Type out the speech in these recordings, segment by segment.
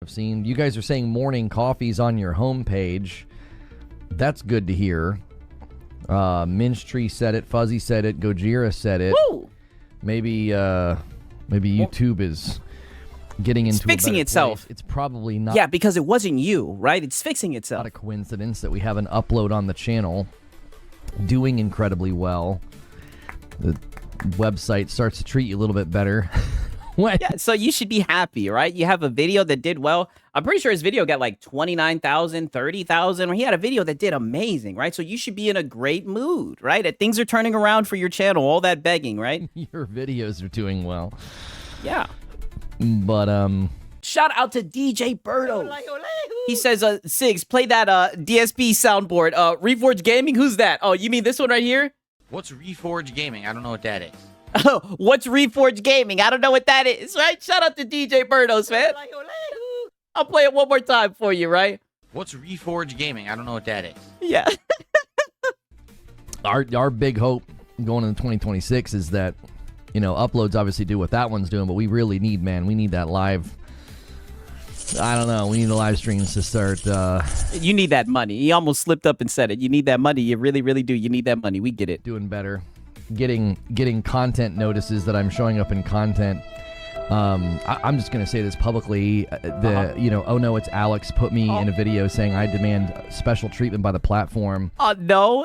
I've seen you guys are saying morning coffees on your homepage. That's good to hear. Minch Tree said it. Fuzzy said it. Gojira said it. Woo! Maybe YouTube is getting into fixing itself. Place. It's probably not. Yeah, because it wasn't you, right? It's fixing itself. Not a coincidence that we have an upload on the channel doing incredibly well. The website starts to treat you a little bit better. Yeah, so you should be happy, right? You have a video that did well. I'm pretty sure his video got like 29,000, 30,000. He had a video that did amazing, right? So you should be in a great mood, right? That things are turning around for your channel, all that begging, right? Your videos are doing well. Yeah. But, shout out to DJ Birdo. He says, Sigs, play that DSP soundboard. Reforge Gaming, who's that? Oh, you mean this one right here? What's Reforge Gaming? I don't know what that is. Oh, what's Reforge Gaming? I don't know what that is, right? Shout out to DJ Birdos, man. I'll play it one more time for you, right? What's Reforge Gaming? I don't know what that is. Yeah. our big hope going into 2026 is that, you know, uploads obviously do what that one's doing, but we really need, man, we need that live. I don't know. We need the live streams to start. You need that money. He almost slipped up and said it. You need that money. You really, really do. You need that money. We get it. Doing better. Getting content notices that I'm showing up in content. I'm just gonna say this publicly. OhNoItsAlexx put me in a video saying I demand special treatment by the platform. No.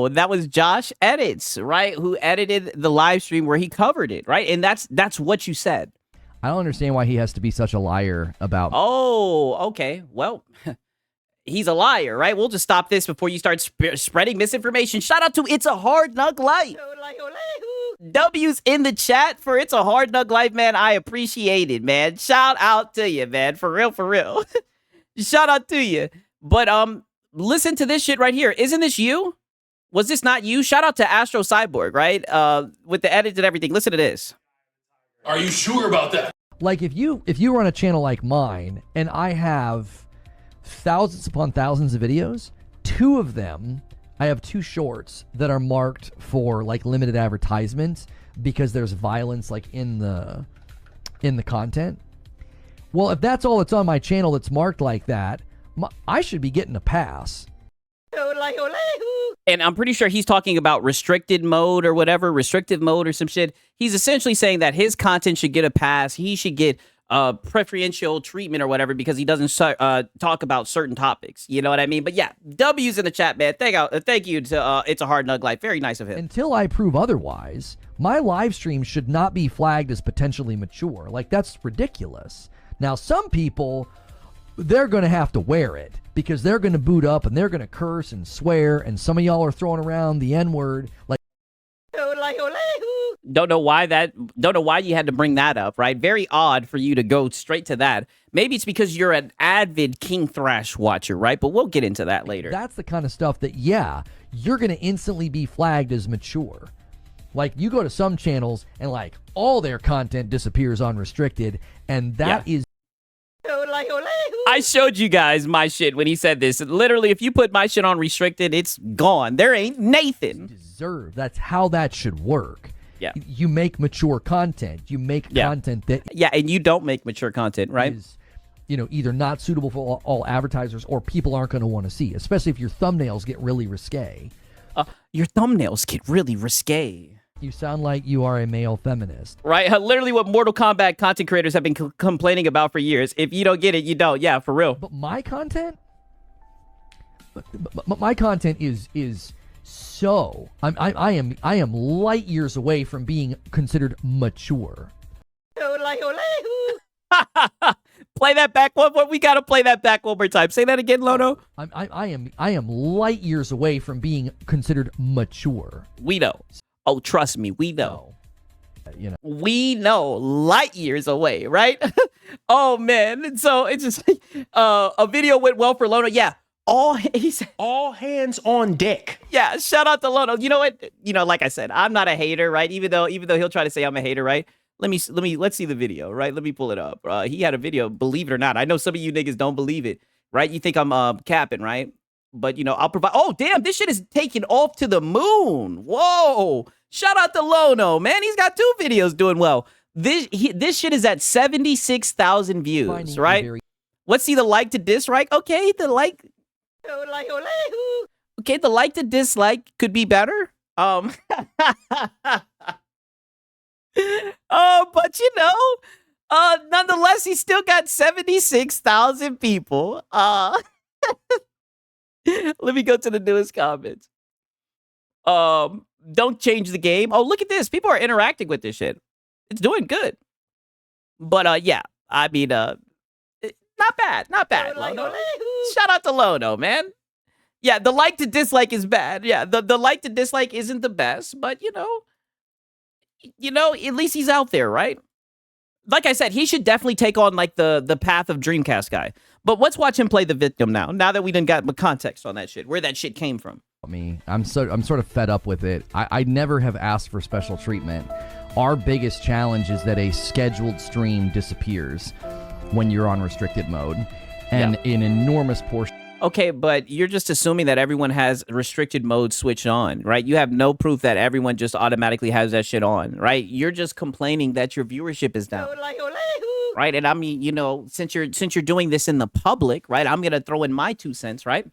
That was Josh Edits, right? Who edited the live stream where he covered it, right? And that's what you said. I don't understand why he has to be such a liar about. Oh, okay. Well. He's a liar, right? We'll just stop this before you start spreading misinformation. Shout out to It's a Hard Nug Life. W's in the chat for It's a Hard Nug Life, man. I appreciate it, man. Shout out to you, man. For real, for real. Shout out to you. But listen to this shit right here. Isn't this you? Was this not you? Shout out to Astro Cyborg, right? With the edits and everything. Listen to this. Are you sure about that? Like if you run a channel like mine and I have thousands upon thousands of videos, two of them, I have two shorts that are marked for like limited advertisements because there's violence like in the content. Well, if that's all that's on my channel that's marked like that, I should be getting a pass. And I'm pretty sure he's talking about restricted mode or whatever, restrictive mode or some shit. He's essentially saying that his content should get a pass. He should get preferential treatment or whatever because he doesn't talk about certain topics. You know what I mean? But yeah, W's in the chat, man. Thank you to It's a Hard Nug Life. Very nice of him. Until I prove otherwise, my live stream should not be flagged as potentially mature. Like, that's ridiculous. Now, some people, they're going to have to wear it because they're going to boot up and they're going to curse and swear, and some of y'all are throwing around the N-word. Like, Don't know why you had to bring that up, right? Very odd for you to go straight to that. Maybe it's because you're an avid King Thrash watcher, right? But we'll get into that later. That's the kind of stuff that, yeah, you're going to instantly be flagged as mature. Like, you go to some channels and, like, all their content disappears unrestricted, and that is... I showed you guys my shit when he said this. Literally, if you put my shit on restricted, it's gone. There ain't Nathan. That's how that should work. Yeah. You make mature content. You make content that... Yeah, and you don't make mature content, right? Is, either not suitable for all advertisers or people aren't going to want to see, especially if your thumbnails get really risque. Your thumbnails get really risque. You sound like you are a male feminist. Right? Literally what Mortal Kombat content creators have been complaining about for years. If you don't get it, you don't. Yeah, for real. But my content? My content is so... I am light years away from being considered mature. Play that back one. We gotta play that back one more time. Say that again, Lono. I am light years away from being considered mature. We know. Oh, trust me, we know. We know, light years away, right? Oh man, so it's just a video went well for Lono. Yeah, all hands on deck. Yeah, shout out to Lono. You know what? Like I said, I'm not a hater, right? Even though he'll try to say I'm a hater, right? Let's see the video, right? Let me pull it up. He had a video, believe it or not. I know some of you niggas don't believe it, right? You think I'm capping, right? But I'll provide. Oh damn, this shit is taking off to the moon. Whoa! Shout out to Lono, man. He's got 2 videos doing well. This shit is at 76,000 views, right? Let's see the like to dislike. Okay, the like. Okay, the like to dislike could be better. But you know, nonetheless, he still got 76,000 people. Let me go to the newest comments. Don't change the game. Oh, look at this. People are interacting with this shit. It's doing good. But yeah, I mean, not bad. Not bad, Lono. Shout out to Lono, man. Yeah, the like to dislike is bad. Yeah, the like to dislike isn't the best, but you know, at least he's out there, right? Like I said, he should definitely take on like the path of Dreamcast guy. But let's watch him play the victim now. Now that we done got the context on that shit, where that shit came from. I'm sort of fed up with it. I never have asked for special treatment. Our biggest challenge is that a scheduled stream disappears when you're on restricted mode, and an enormous portion. Okay, but you're just assuming that everyone has restricted mode switched on, right? You have no proof that everyone just automatically has that shit on, right? You're just complaining that your viewership is down, right? And I mean, you know, since you're doing this in the public, right? I'm gonna throw in my 2 cents, right?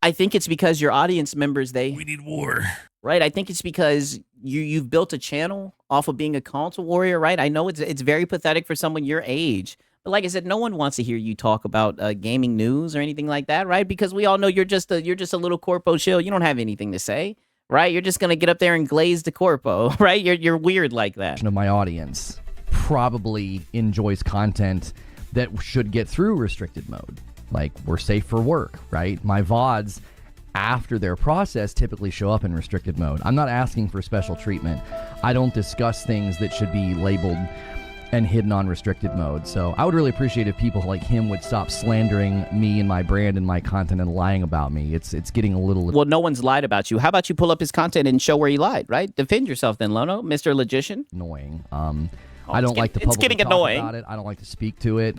I think it's because your audience members, we need war, right? I think it's because you've built a channel off of being a console warrior, right? I know it's very pathetic for someone your age. But like I said, no one wants to hear you talk about gaming news or anything like that, right? Because we all know you're just a little corpo chill. You don't have anything to say, right? You're just gonna get up there and glaze the corpo, right? You're weird like that. Of my audience probably enjoys content that should get through restricted mode. Like, we're safe for work, right? My VODs after their process typically show up in restricted mode. I'm not asking for special treatment. I don't discuss things that should be labeled and hidden on restricted mode. So I would really appreciate if people like him would stop slandering me and my brand and my content and lying about me. It's getting a little... Well, no one's lied about you. How about you pull up his content and show where he lied, right? Defend yourself then, Lono, Mr. Logician. Annoying. I don't like to publicly getting talk annoying about it. I don't like to speak to it.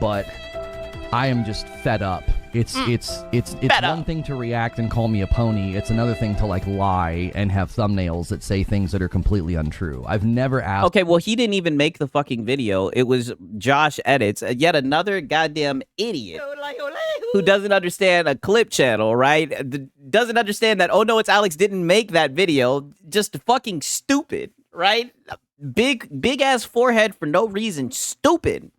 But I am just fed up. It's one thing to react and call me a pony. It's another thing to like lie and have thumbnails that say things that are completely untrue. I've never asked. Okay, well, he didn't even make the fucking video. It was Josh Edits, yet another goddamn idiot who doesn't understand a clip channel, right? Doesn't understand that OhNoItsAlexx didn't make that video. Just fucking stupid, right? Big ass forehead for no reason. Stupid.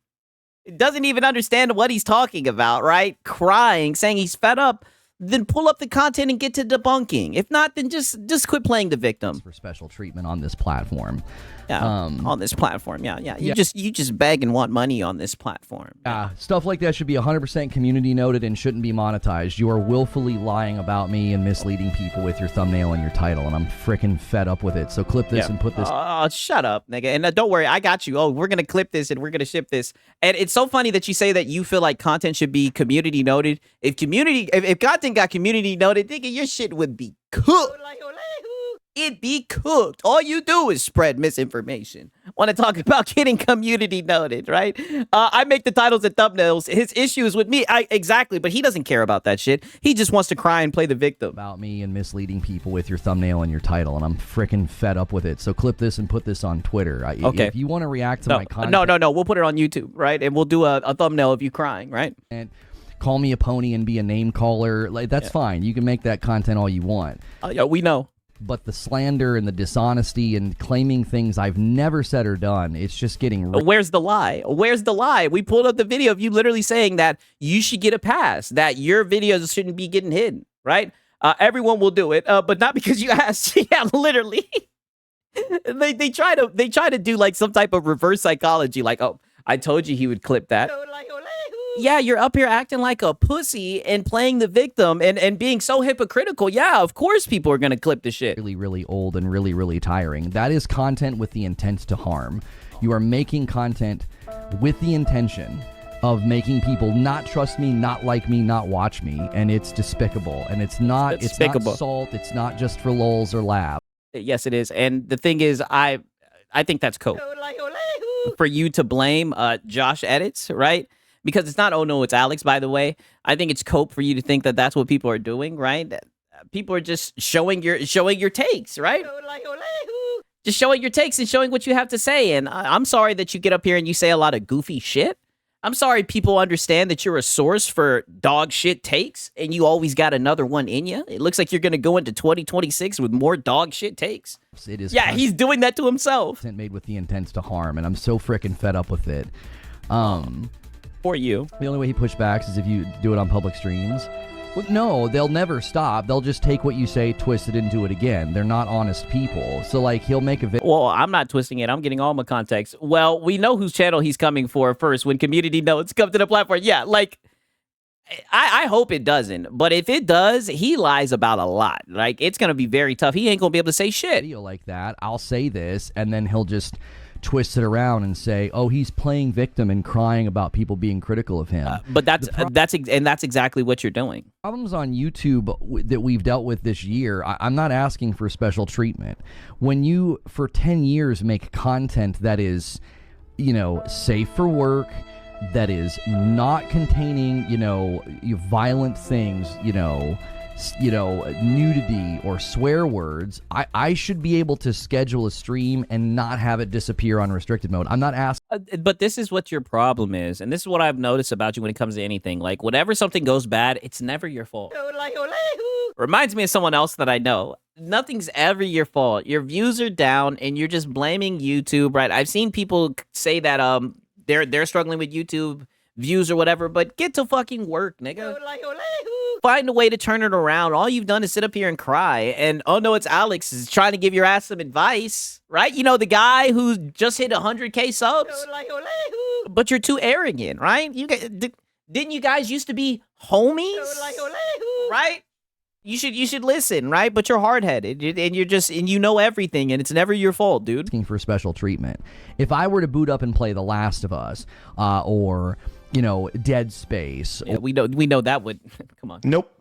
Doesn't even understand what he's talking about, right? Crying, saying he's fed up. Then pull up the content and get to debunking. If not, then just quit playing the victim. For special treatment on this platform. Yeah, on this platform. Yeah. You just beg and want money on this platform. Stuff like that should be 100% community noted and shouldn't be monetized. You are willfully lying about me and misleading people with your thumbnail and your title, and I'm freaking fed up with it. So clip this and put this. Oh, shut up, nigga. And don't worry, I got you. Oh, we're gonna clip this and we're gonna ship this. And it's so funny that you say that you feel like content should be community noted. If content got community noted, nigga, your shit would be cooked. It'd be cooked. All you do is spread misinformation. Want to talk about getting community noted, right? I make the titles and thumbnails. His issues with me, exactly, but he doesn't care about that shit. He just wants to cry and play the victim. About me and misleading people with your thumbnail and your title, and I'm freaking fed up with it. So clip this and put this on Twitter. Okay. If you want to react to my content... No. We'll put it on YouTube, right? And we'll do a thumbnail of you crying, right? And call me a pony and be a name caller. Like, that's fine. You can make that content all you want. Yeah, we know. But the slander and the dishonesty and claiming things I've never said or done, it's just getting... Where's the lie? Where's the lie? We pulled up the video of you literally saying that you should get a pass, that your videos shouldn't be getting hidden, right? Everyone will do it, but not because you asked. Yeah, literally. they try to do like some type of reverse psychology, like, oh, I told you he would clip that. Yeah, you're up here acting like a pussy and playing the victim and being so hypocritical. Yeah, of course people are going to clip the shit. Really, really old and really, really tiring. That is content with the intent to harm. You are making content with the intention of making people not trust me, not like me, not watch me, and it's despicable. And it's not salt. It's not just for lulz or laughs. Yes, it is. And the thing is, I think that's cool for you to blame Josh Edits, right? Because it's not OhNoItsAlexx, by the way. I think it's cope for you to think that that's what people are doing, right? People are just showing your takes, right? just showing your takes and showing what you have to say. And I'm sorry that you get up here and you say a lot of goofy shit. I'm sorry people understand that you're a source for dog shit takes and you always got another one in you. It looks like you're going to go into 2026 with more dog shit takes. It is. Yeah, he's doing that to himself. Made with the intent to harm, and I'm so freaking fed up with it. For you. The only way he pushbacks is if you do it on public streams. Well, no, they'll never stop. They'll just take what you say, twist it, and do it again. They're not honest people. So, like, he'll make a video. Well, I'm not twisting it. I'm getting all my context. Well, we know whose channel he's coming for first when community notes come to the platform. Yeah, like, I hope it doesn't. But if it does, he lies about a lot. Like, it's going to be very tough. He ain't going to be able to say shit. Video like that, I'll say this, and then he'll just twist it around and say, "Oh, he's playing victim and crying about people being critical of him." But that's exactly what you're doing. Problems on YouTube that we've dealt with this year, I'm not asking for special treatment. When you, for 10 years, make content that is, safe for work, that is not containing, violent things, nudity or swear words, I should be able to schedule a stream and not have it disappear on restricted mode. I'm not asking. But this is what your problem is. And this is what I've noticed about you when it comes to anything. Like, whenever something goes bad, it's never your fault. Reminds me of someone else that I know. Nothing's ever your fault. Your views are down and you're just blaming YouTube, right? I've seen people say that they're struggling with YouTube views or whatever, but get to fucking work, nigga. Find a way to turn it around. All you've done is sit up here and cry. And OhNoItsAlexx is trying to give your ass some advice, right? You know, the guy who just hit 100K subs. But you're too arrogant, right? Didn't you guys used to be homies? Right? You should listen, right? But you're hard-headed, and you know everything, and it's never your fault, dude. Asking for special treatment. If I were to boot up and play The Last of Us, or Dead Space, yeah, we know that would come on. Nope,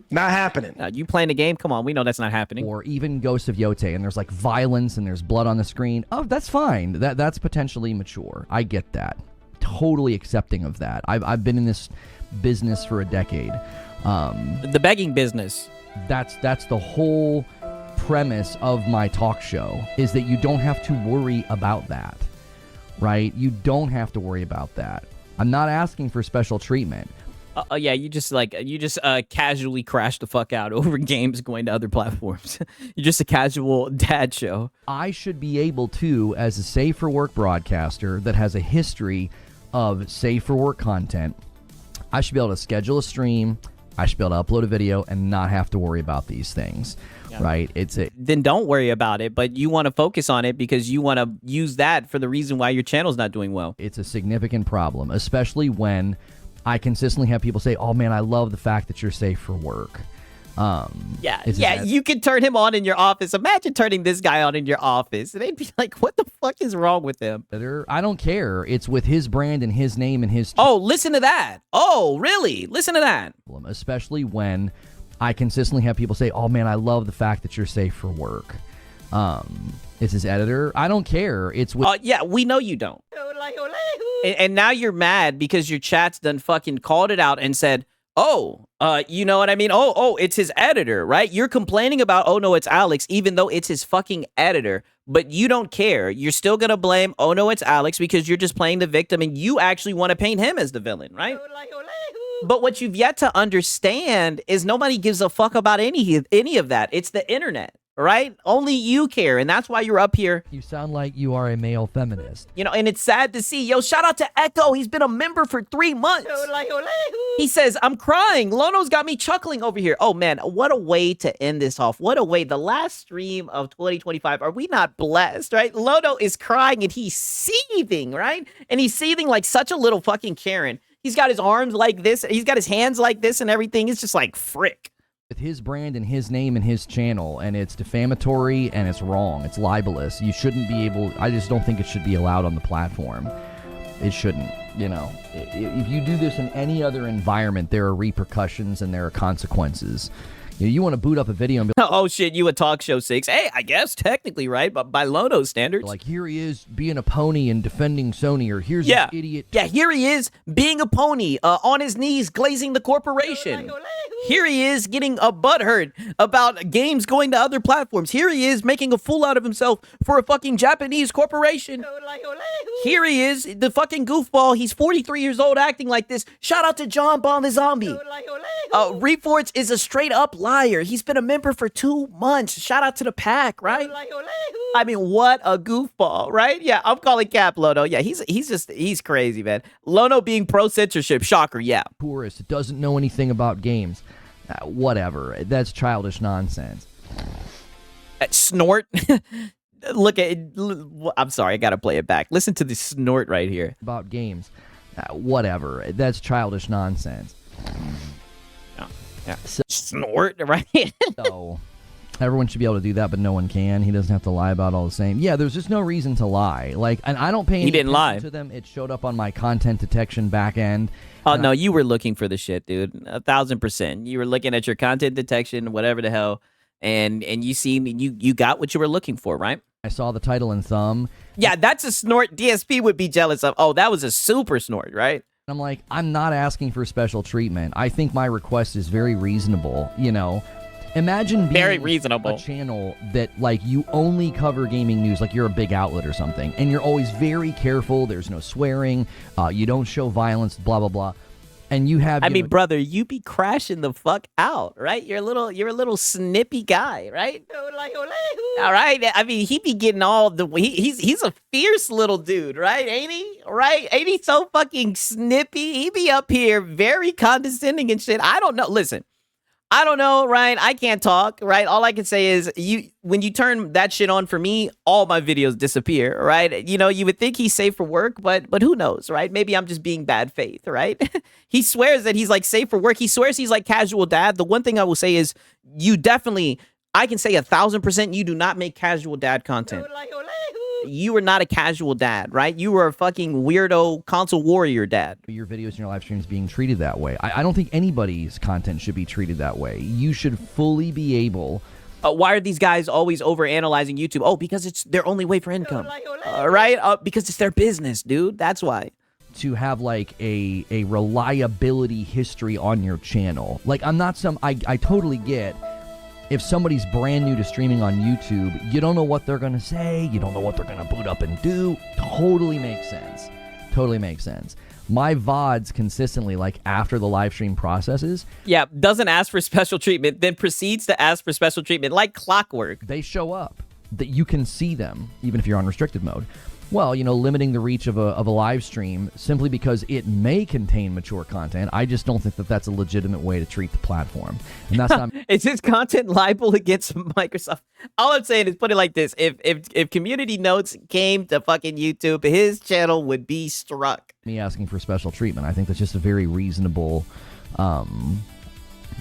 not happening. You playing the game? Come on, we know that's not happening. Or even Ghost of Yote, and there's like violence and there's blood on the screen. Oh, that's fine. That's potentially mature. I get that. Totally accepting of that. I've been in this business for a decade. The begging business. That's the whole premise of my talk show, is that you don't have to worry about that, right? You don't have to worry about that. I'm not asking for special treatment. Yeah, you just casually crash the fuck out over games going to other platforms. You're just a casual dad show. I should be able to, as a safe for work broadcaster that has a history of safe for work content, I should be able to schedule a stream. I should be able to upload a video and not have to worry about these things, right? Then don't worry about it, but you want to focus on it because you want to use that for the reason why your channel's not doing well. It's a significant problem, especially when I consistently have people say, "Oh man, I love the fact that you're safe for work." You can turn him on in your office. Imagine turning this guy on in your office. And they'd be like, what the fuck is wrong with him? I don't care. It's with his brand and his name and his... Oh, listen to that. Oh, really? Listen to that. Especially when I consistently have people say, "Oh man, I love the fact that you're safe for work." It's his editor. I don't care. It's with... yeah, we know you don't. And now you're mad because your chat's done fucking called it out and said, you know what I mean? It's his editor, right? You're complaining about OhNoItsAlexx even though it's his fucking editor, but you don't care. You're still gonna blame OhNoItsAlexx because you're just playing the victim and you actually want to paint him as the villain, right? But what you've yet to understand is nobody gives a fuck about any of that. It's the internet. Right? Only you care, and that's why you're up here. You sound like you are a male feminist. And it's sad to see. Yo, shout out to Echo. He's been a member for 3 months. He says, "I'm crying. Lono's got me chuckling over here." Oh, man, what a way to end this off. What a way. The last stream of 2025. Are we not blessed, right? Lono is crying, and he's seething, right? And he's seething like such a little fucking Karen. He's got his arms like this. He's got his hands like this and everything. It's just like, frick. With his brand and his name and his channel, and it's defamatory and it's wrong. It's libelous. You shouldn't be able... I just don't think it should be allowed on the platform. It shouldn't, If you do this in any other environment, there are repercussions and there are consequences. You want to boot up a video and be Oh shit, you a talk show 6? Hey, I guess technically, right? But by Lono's standards. like, here he is being a pony and defending Sony, or here's this idiot. Yeah, here he is being a pony, on his knees glazing the corporation. Here he is getting a butthurt about games going to other platforms. Here he is making a fool out of himself for a fucking Japanese corporation. Here he is, the fucking goofball. He's 43 years old acting like this. Shout out to John Bon the Zombie. Reforge is a straight up liar. He's been a member for 2 months. Shout out to the pack, right? I mean, what a goofball, right? Yeah, I'm calling cap Lono. Yeah, he's crazy, man. Lono being pro censorship, shocker, yeah. Tourist doesn't know anything about games. Whatever. That's childish nonsense. Snort. Look at it. I'm sorry, I gotta play it back. Listen to the snort right here. About games. Whatever. That's childish nonsense. Yeah. Snort, right? So, everyone should be able to do that, but no one can. He doesn't have to lie about all the same. Yeah, there's just no reason to lie. Like, and I don't pay any attention to them. It showed up on my content detection back end. Oh, no, you were looking for the shit, dude. 1,000%. You were looking at your content detection, whatever the hell, and you got what you were looking for, right? I saw the title and thumb. Yeah, that's a snort DSP would be jealous of. Oh, that was a super snort, right? I'm like, I'm not asking for special treatment. I think my request is very reasonable, you know. Imagine being very reasonable. A channel that, like, you only cover gaming news, like you're a big outlet or something, and you're always very careful. There's no swearing. You don't show violence, blah, blah, blah. And you have, I mean, brother, you be crashing the fuck out, right? You're a little snippy guy, right? All right. I mean, he be getting all the, he's a fierce little dude, right? Ain't he? Right? Ain't he so fucking snippy? He be up here very condescending and shit. I don't know. Listen, I don't know, right? I can't talk, right? All I can say is when you turn that shit on for me, all my videos disappear, right? You know, you would think he's safe for work, but who knows, right? Maybe I'm just being bad faith, right? He swears that he's like safe for work. He swears he's like casual dad. The one thing I will say is you definitely, I can say 1,000% you do not make casual dad content. You are not a casual dad, right? You are a fucking weirdo console warrior dad. Your videos and your live streams being treated that way. I don't think anybody's content should be treated that way. You should fully be able... why are these guys always overanalyzing YouTube? Oh, because it's their only way for income, right? Because it's their business, dude. That's why. To have like a reliability history on your channel. Like, I'm not some... I totally get... If somebody's brand new to streaming on YouTube, you don't know what they're going to say. You don't know what they're going to boot up and do. Totally makes sense. Totally makes sense. My VODs consistently, like after the live stream processes. Yeah, doesn't ask for special treatment, then proceeds to ask for special treatment like clockwork. They show up. That you can see them, even if you're on restricted mode. Well, you know, limiting the reach of a live stream simply because it may contain mature content. I just don't think that that's a legitimate way to treat the platform. And that's not... Is his content liable against Microsoft? All I'm saying is put it like this. If community notes came to fucking YouTube, his channel would be struck. Me asking for special treatment. I think that's just a very reasonable...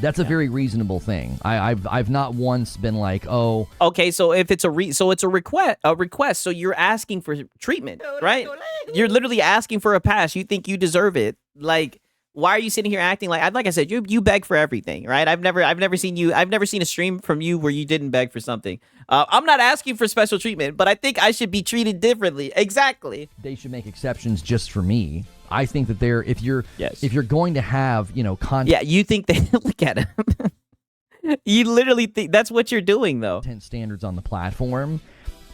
That's a very reasonable thing. I've not once been like, oh, okay. So if it's a request. So you're asking for treatment, right? You're literally asking for a pass. You think you deserve it. Like, why are you sitting here acting like I said, you beg for everything, right? I've never seen a stream from you where you didn't beg for something. I'm not asking for special treatment, but I think I should be treated differently. Exactly. They should make exceptions just for me. I think that if you're going to have, you know, content. Yeah, you think they look at him. You literally think that's what you're doing, though. Content standards on the platform.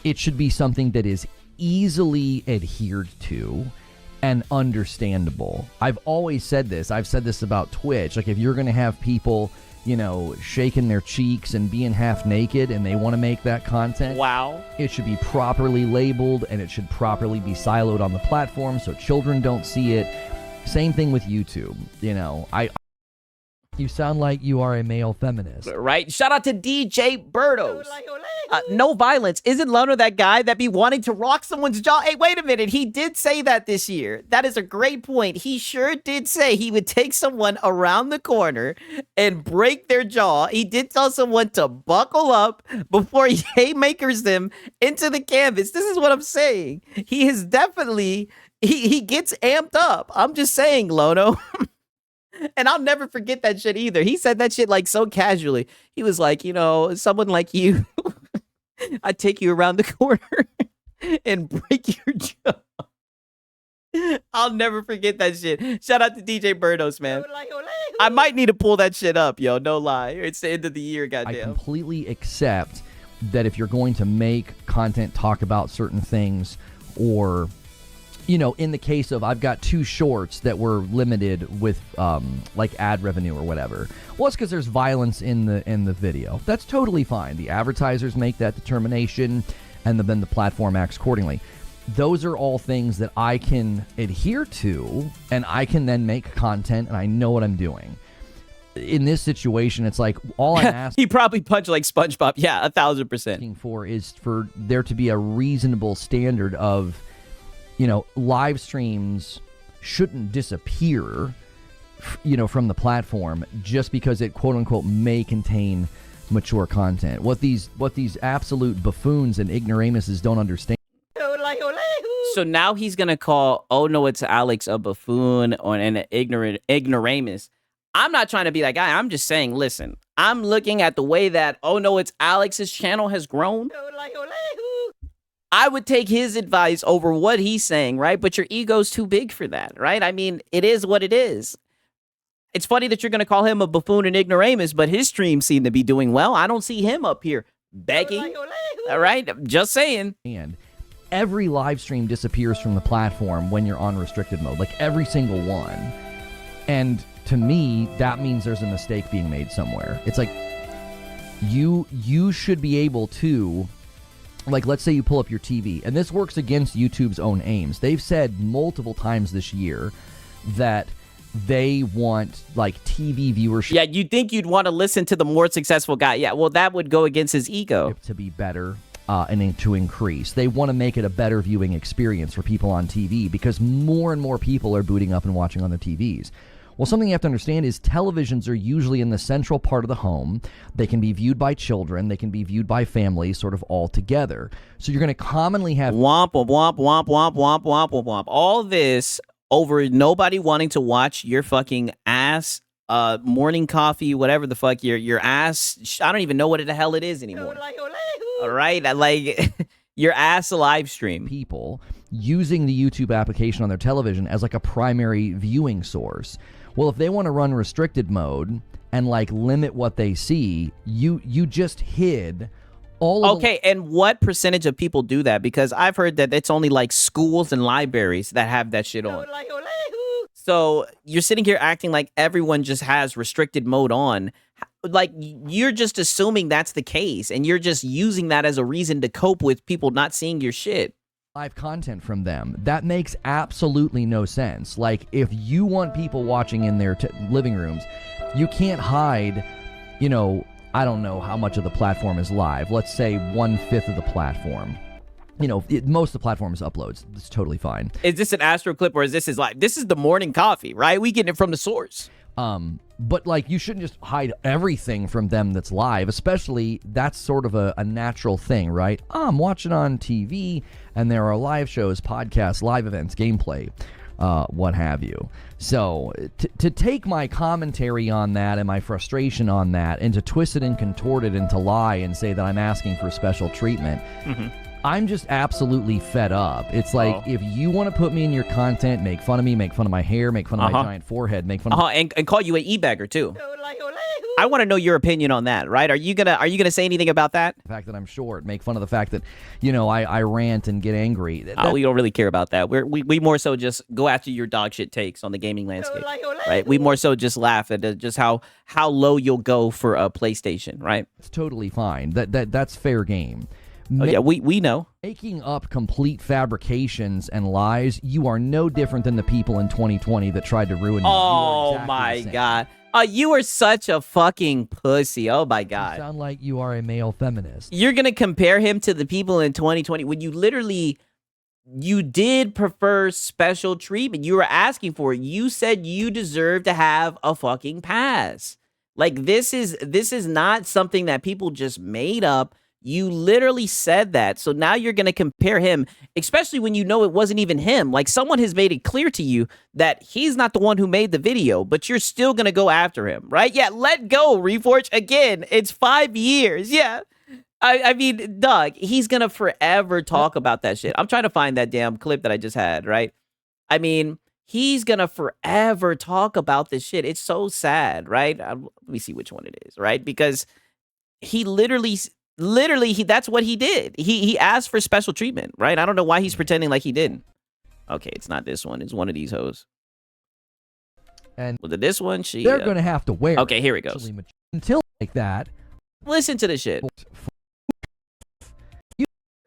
It should be something that is easily adhered to and understandable. I've always said this. I've said this about Twitch. Like, if you're going to have people, you know, shaking their cheeks and being half naked and they want to make that content, wow, it should be properly labeled and it should properly be siloed on the platform so children don't see it. Same thing with YouTube. You know, you sound like you are a male feminist. Right? Shout out to DJ Birdos. No violence. Isn't Lono that guy that be wanting to rock someone's jaw? Hey, wait a minute. He did say that this year. That is a great point. He sure did say he would take someone around the corner and break their jaw. He did tell someone to buckle up before he haymakers them into the canvas. This is what I'm saying. He is definitely, he gets amped up. I'm just saying, Lono. And I'll never forget that shit either. He said that shit like so casually. He was like, you know, someone like you, I'd take you around the corner and break your jaw. I'll never forget that shit. Shout out to DJ Birdos, man. I might need to pull that shit up, yo. No lie. It's the end of the year, goddamn. I completely accept that if you're going to make content talk about certain things, or, you know, in the case of I've got 2 shorts that were limited with like ad revenue or whatever. Well, it's because there's violence in the video. That's totally fine. The advertisers make that determination, and then the platform acts accordingly. Those are all things that I can adhere to, and I can then make content, and I know what I'm doing. In this situation, it's like all I'm asking he probably punched like SpongeBob. Yeah, 1,000%. For is for there to be a reasonable standard of, you know, live streams shouldn't disappear, you know, from the platform just because it quote unquote may contain mature content. What these absolute buffoons and ignoramuses don't understand. So now he's gonna call OhNoItsAlexx a buffoon or an ignoramus. I'm not trying to be that guy. I'm just saying, listen, I'm looking at the way that OhNoItsAlexx's channel has grown. I would take his advice over what he's saying, right? But your ego's too big for that, right? I mean, it is what it is. It's funny that you're going to call him a buffoon and ignoramus, but his streams seem to be doing well. I don't see him up here begging. All right? Just saying. And every live stream disappears from the platform when you're on restricted mode, like every single one. And to me, that means there's a mistake being made somewhere. It's like you should be able to, like, let's say you pull up your TV, and this works against YouTube's own aims. They've said multiple times this year that they want, like, TV viewership. Yeah, you'd think you'd want to listen to the more successful guy. Yeah, well, that would go against his ego. To be better and to increase. They want to make it a better viewing experience for people on TV because more and more people are booting up and watching on their TVs. Well, something you have to understand is televisions are usually in the central part of the home. They can be viewed by children. They can be viewed by families sort of all together. So you're going to commonly have... Womp, womp, womp, womp, womp, womp, womp, womp. All this over nobody wanting to watch your fucking ass, morning coffee, whatever the fuck, your ass... I don't even know what the hell it is anymore. All right? Like, your ass live stream. People using the YouTube application on their television as like a primary viewing source. Well, if they want to run restricted mode and like limit what they see, you just hid all of and what percentage of people do that? Because I've heard that it's only like schools and libraries that have that shit on. So you're sitting here acting like everyone just has restricted mode on. Like, you're just assuming that's the case, and you're just using that as a reason to cope with people not seeing your shit. Live content from them. That makes absolutely no sense. Like, if you want people watching in their living rooms, you can't hide, you know, I don't know how much of the platform is live. Let's say 1/5 of the platform. You know, most of the platform is uploads. It's totally fine. Is this an Astro clip or is this live? This is the morning coffee, right? We get it from the source. But like, you shouldn't just hide everything from them that's live, especially that's sort of a natural thing, right? I'm watching on TV and there are live shows, podcasts, live events, gameplay, what have you. So to take my commentary on that and my frustration on that and to twist it and contort it and to lie and say that I'm asking for special treatment, I'm just absolutely fed up. It's like, if you want to put me in your content, make fun of me, make fun of my hair, make fun of my giant forehead, make fun of and call you an e-bagger too. I want to know your opinion on that, right? Are you gonna say anything about that? The fact that I'm short, make fun of the fact that, you know, I rant and get angry. We don't really care about that. We more so just go after your dog shit takes on the gaming landscape, right? We more so just laugh at just how low you'll go for a PlayStation, right? It's totally fine. That's fair game. Yeah, we know. Making up complete fabrications and lies, you are no different than the people in 2020 that tried to ruin you. Oh, exactly my God. You are such a fucking pussy. Oh, my God. You sound like you are a male feminist. You're going to compare him to the people in 2020 when you did prefer special treatment. You were asking for it. You said you deserve to have a fucking pass. Like, this is not something that people just made up You literally said that. So now you're going to compare him, especially when you know it wasn't even him. Like, someone has made it clear to you that he's not the one who made the video, but you're still going to go after him, right? Yeah, let go, Reforge. Again, it's 5 years. Yeah. I mean, Doug, he's going to forever talk about that shit. I'm trying to find that damn clip that I just had, right? I mean, he's going to forever talk about this shit. It's so sad, right? Let me see which one it is, right? Because he literally, that's what he did. He asked for special treatment, right? I don't know why he's pretending like he didn't. Okay, it's not this one. It's one of these hoes. And was it this one? They're going to have to wear. Okay, here it goes. Until like that. Listen to this shit.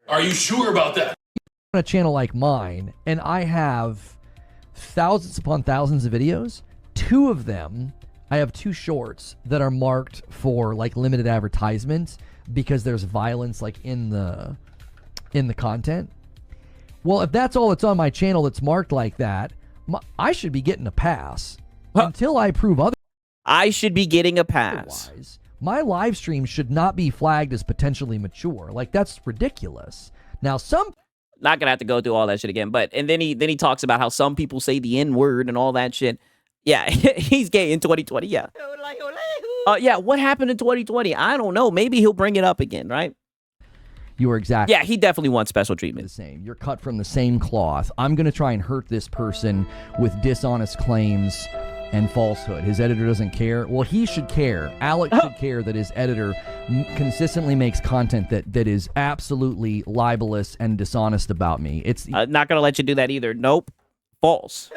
Are you sure about that? On a channel like mine, and I have thousands upon thousands of videos. 2 of them, I have 2 shorts that are marked for like limited advertisements because there's violence like in the content. Well, if that's all that's on my channel that's marked like that, I should be getting a pass until I prove otherwise. I should be getting a pass. Otherwise, my live stream should not be flagged as potentially mature. Like, that's ridiculous. Now, not gonna have to go through all that shit again, but and then he talks about how some people say the N-word and all that shit. Yeah, he's gay in 2020. Yeah. Yeah, what happened in 2020? I don't know. Maybe he'll bring it up again, right? You are exactly. Yeah, he definitely wants special treatment. The same. You're cut from the same cloth. I'm going to try and hurt this person with dishonest claims and falsehood. His editor doesn't care. Well, he should care. Alex should care that his editor consistently makes content that is absolutely libelous and dishonest about me. It's not going to let you do that either. Nope. False.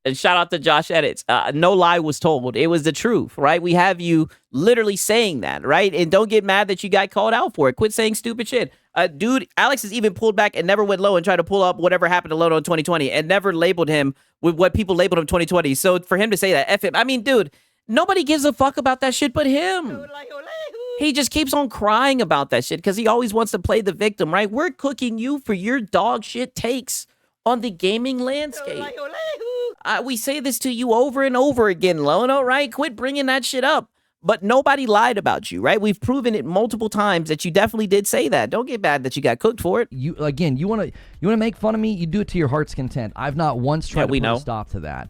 And shout out to Josh Edits. No lie was told. It was the truth, right? We have you literally saying that, right? And don't get mad that you got called out for it. Quit saying stupid shit. Dude, Alex has even pulled back and never went low and tried to pull up whatever happened to Lono in 2020 and never labeled him with what people labeled him 2020. So for him to say that, F him. I mean, dude, nobody gives a fuck about that shit but him. He just keeps on crying about that shit because he always wants to play the victim, right? We're cooking you for your dog shit takes on the gaming landscape. We say this to you over and over again, Lono, right? Quit bringing that shit up. But nobody lied about you, right? We've proven it multiple times that you definitely did say that. Don't get mad that you got cooked for it. You want to make fun of me? You do it to your heart's content. I've not once tried to put a stop to that.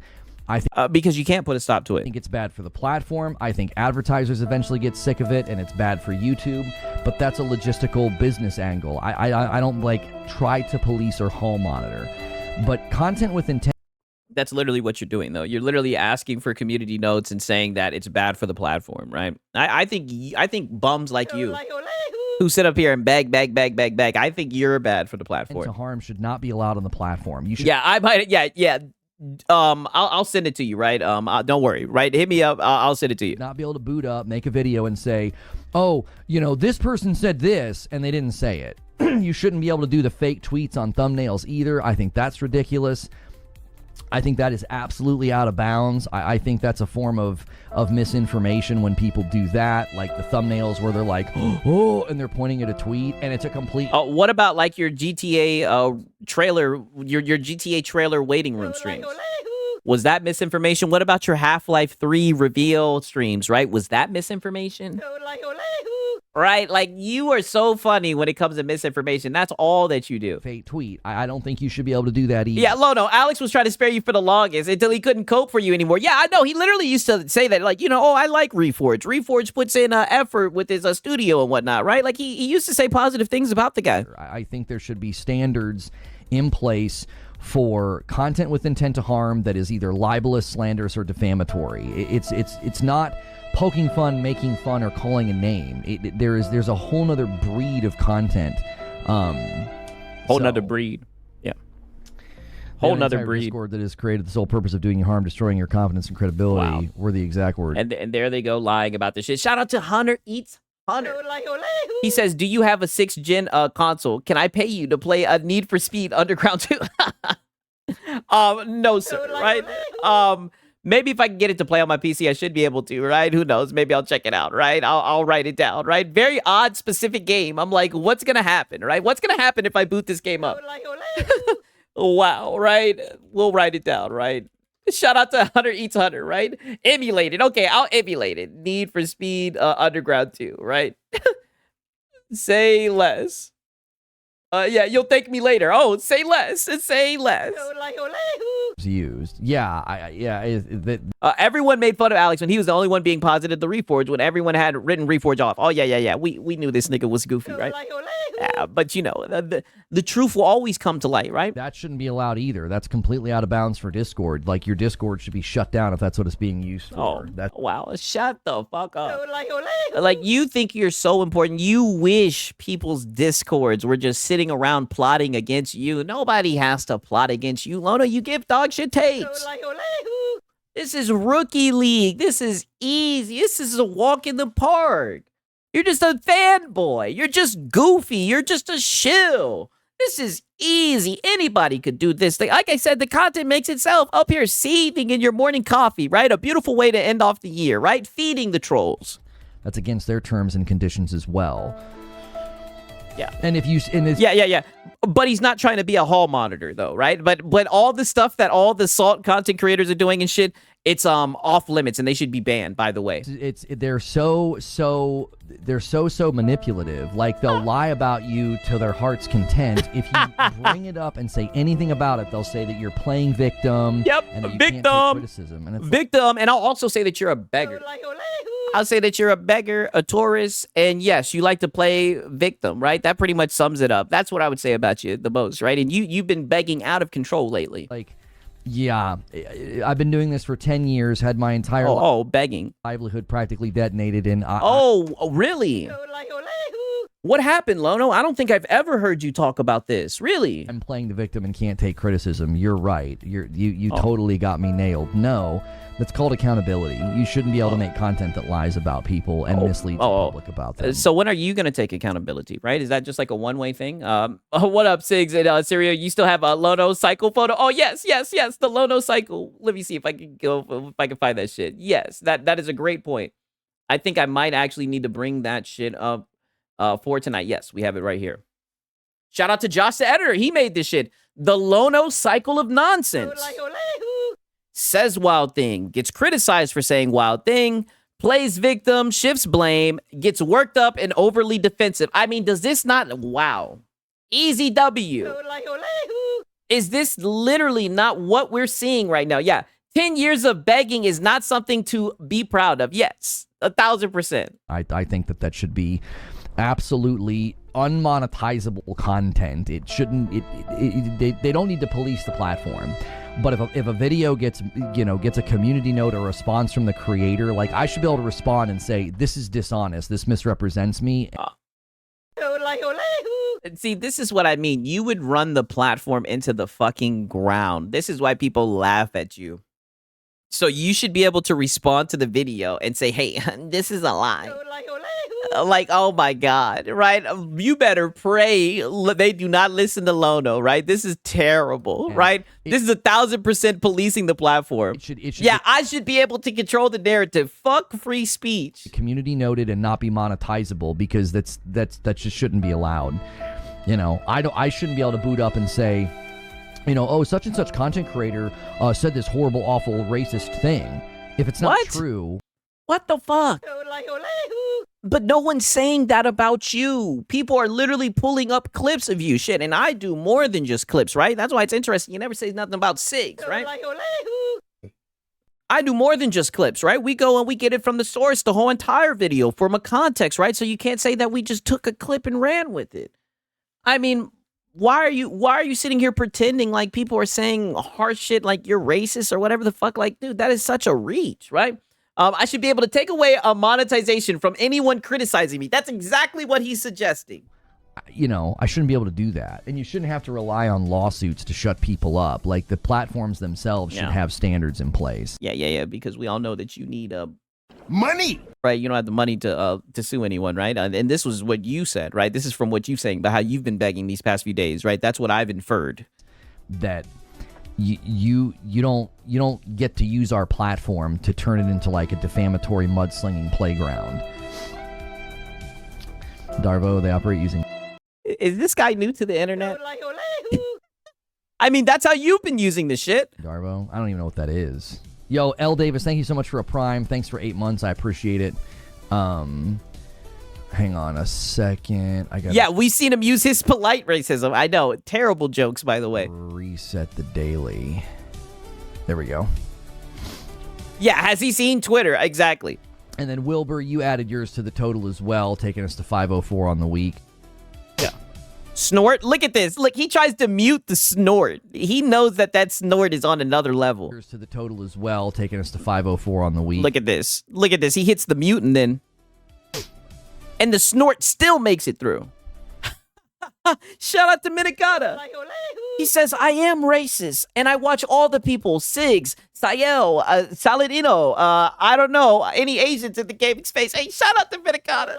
I think because you can't put a stop to it. I think it's bad for the platform. I think advertisers eventually get sick of it, and it's bad for YouTube. But that's a logistical business angle. I don't like try to police or hall monitor. But content with intent. That's literally what you're doing, though. You're literally asking for community notes and saying that it's bad for the platform, right? I think bums like you who sit up here and beg. I think you're bad for the platform. To harm should not be allowed on the platform. You should. Yeah, I might. Yeah. I'll send it to you, right? Don't worry, right? Hit me up. I'll send it to you. Not be able to boot up, make a video, and say, "Oh, this person said this," and they didn't say it. You shouldn't be able to do the fake tweets on thumbnails either. I think that's ridiculous. I think that is absolutely out of bounds. I think that's a form of misinformation when people do that, like the thumbnails where they're like, oh, and they're pointing at a tweet, and it's a complete... what about like your GTA trailer, your GTA trailer waiting room streams? Was that misinformation? What about your Half-Life 3 reveal streams, right? Was that misinformation? Right? Like, you are so funny when it comes to misinformation. That's all that you do. Fake tweet. I don't think you should be able to do that either. Yeah, Lono, Alex was trying to spare you for the longest until he couldn't cope for you anymore. Yeah, I know. He literally used to say that, like, I like Reforge. Reforge puts in effort with his studio and whatnot, right? Like, he used to say positive things about the guy. I think there should be standards in place for content with intent to harm that is either libelous, slanderous, or defamatory. It's not poking fun, making fun, or calling a name. There's a whole nother breed of content. Whole nother breed. Yeah. Whole nother breed. Discord that is created the sole purpose of doing you harm, destroying your confidence and credibility. Were the exact words. And there they go lying about this shit. Shout out to Hunter Eats Hunter. He says, "Do you have a 6th gen console? Can I pay you to play a Need for Speed Underground 2?" No, sir. Right? Maybe if I can get it to play on my PC, I should be able to, right? Who knows? Maybe I'll check it out, right? I'll write it down, right? Very odd, specific game. I'm like, what's going to happen, right? What's going to happen if I boot this game up? Wow, right? We'll write it down, right? Shout out to Hunter Eats Hunter, right? Emulate it. Okay, I'll emulate it. Need for Speed Underground 2, right? Say less. Yeah, you'll thank me later. Oh, say less. Say less. Used. Yeah, everyone made fun of Alex when he was the only one being positive the Reforge when everyone had written Reforge off. Oh, yeah. We knew this nigga was goofy, right? Yeah, but you know, the truth will always come to light, right? that shouldn't be allowed either. That's completely out of bounds for Discord. Like, your Discord should be shut down if that's what it's being used for. Wow. Shut the fuck up. Like, you think you're so important. You wish people's Discords were just sitting around plotting against you. Nobody has to plot against you. Lono, you give dog shit takes. This is Rookie League. This is easy. This is a walk in the park. You're just a fanboy. You're just goofy. You're just a shill. This is easy. Anybody could do this thing. Like I said, the content makes itself up here seething in your morning coffee, right? A beautiful way to end off the year, right? Feeding the trolls. That's against their terms and conditions as well. Yeah. And if you... Yeah. But he's not trying to be a hall monitor, though, right? But all the stuff that all the salt content creators are doing and shit, it's off limits, and they should be banned, by the way. They're so manipulative. Like, they'll lie about you to their heart's content. If you bring it up and say anything about it, they'll say that you're playing victim. Yep, and that you victim. can't take criticism. And Victim, and I'll also say that you're a beggar. I'll say that you're a beggar, a tourist, and yes, you like to play victim, right? That pretty much sums it up. That's what I would say about you the most, right? And you've been begging out of control lately. Like, yeah, I've been doing this for 10 years, had my entire begging livelihood practically detonated in... really? What happened, Lono? I don't think I've ever heard you talk about this. Really? I'm playing the victim and can't take criticism. You're right. You totally got me nailed. No, that's called accountability. You shouldn't be able to make content that lies about people and misleads the public about them. So when are you going to take accountability, right? Is that just like a one-way thing? What up, Sigs and Syria? You still have a Lono cycle photo? Oh, yes, the Lono cycle. Let me see if I can find that shit. Yes, that is a great point. I think I might actually need to bring that shit up for tonight. Yes, we have it right here. Shout out to Josh the editor. He made this shit. The Lono cycle of nonsense. Says wild thing, gets criticized for saying wild thing, plays victim, shifts blame, gets worked up and overly defensive. I mean, does this not... Wow. Easy W. Is this literally not what we're seeing right now? Yeah. 10 years of begging is not something to be proud of. Yes. 1,000%. I think that should be absolutely unmonetizable content. It shouldn't... They don't need to police the platform. But if a video gets a community note or response from the creator, like, I should be able to respond and say, this is dishonest, this misrepresents me. See, this is what I mean. You would run the platform into the fucking ground. This is why people laugh at you. So you should be able to respond to the video and say, hey, this is a lie. Like, oh my God, right? You better pray they do not listen to Lono, right? This is terrible, right? This is 1,000% policing the platform. I should be able to control the narrative. Fuck free speech. Community noted and not be monetizable, because that just shouldn't be allowed. You know, I shouldn't be able to boot up and say, oh, such and such content creator said this horrible, awful, racist thing. If it's not true. What the fuck? But no one's saying that about you. People are literally pulling up clips of you. Shit, and I do more than just clips, right? That's why it's interesting. You never say nothing about SIGs, right? I do more than just clips, right? We go and we get it from the source, the whole entire video, from a context, right? So you can't say that we just took a clip and ran with it. I mean, why are you sitting here pretending like people are saying harsh shit like you're racist or whatever the fuck? Like, dude, that is such a reach, right? I should be able to take away a monetization from anyone criticizing me. That's exactly what he's suggesting. I shouldn't be able to do that. And you shouldn't have to rely on lawsuits to shut people up. Like, the platforms themselves should have standards in place. Yeah, because we all know that you need money. Right, you don't have the money to sue anyone, right? And this was what you said, right? This is from what you're saying about how you've been begging these past few days, right? That's what I've inferred. That you don't get to use our platform to turn it into like a defamatory mudslinging playground. Darvo, they operate using... Is this guy new to the internet? I mean, that's how you've been using this shit. Darvo, I don't even know what that is. Yo, L. Davis, thank you so much for a prime. Thanks for 8 months. I appreciate it. Hang on a second. I got Yeah, we've seen him use his polite racism. I know. Terrible jokes, by the way. reset the daily. There we go. Yeah, has he seen Twitter? Exactly. And then Wilbur, you added yours to the total as well, taking us to 504 on the week. Yeah. Snort. Look at this. Look, he tries to mute the snort. He knows that that snort is on another level. Yours to the total as well, taking us to 504 on the week. Look at this. Look at this. He hits the mute and then... And the snort still makes it through. Shout out to Minikata. He says, I am racist, and I watch all the people, Sigs, Sayel, Saladino, I don't know, any Asians in the gaming space. Hey, shout out to Minikata.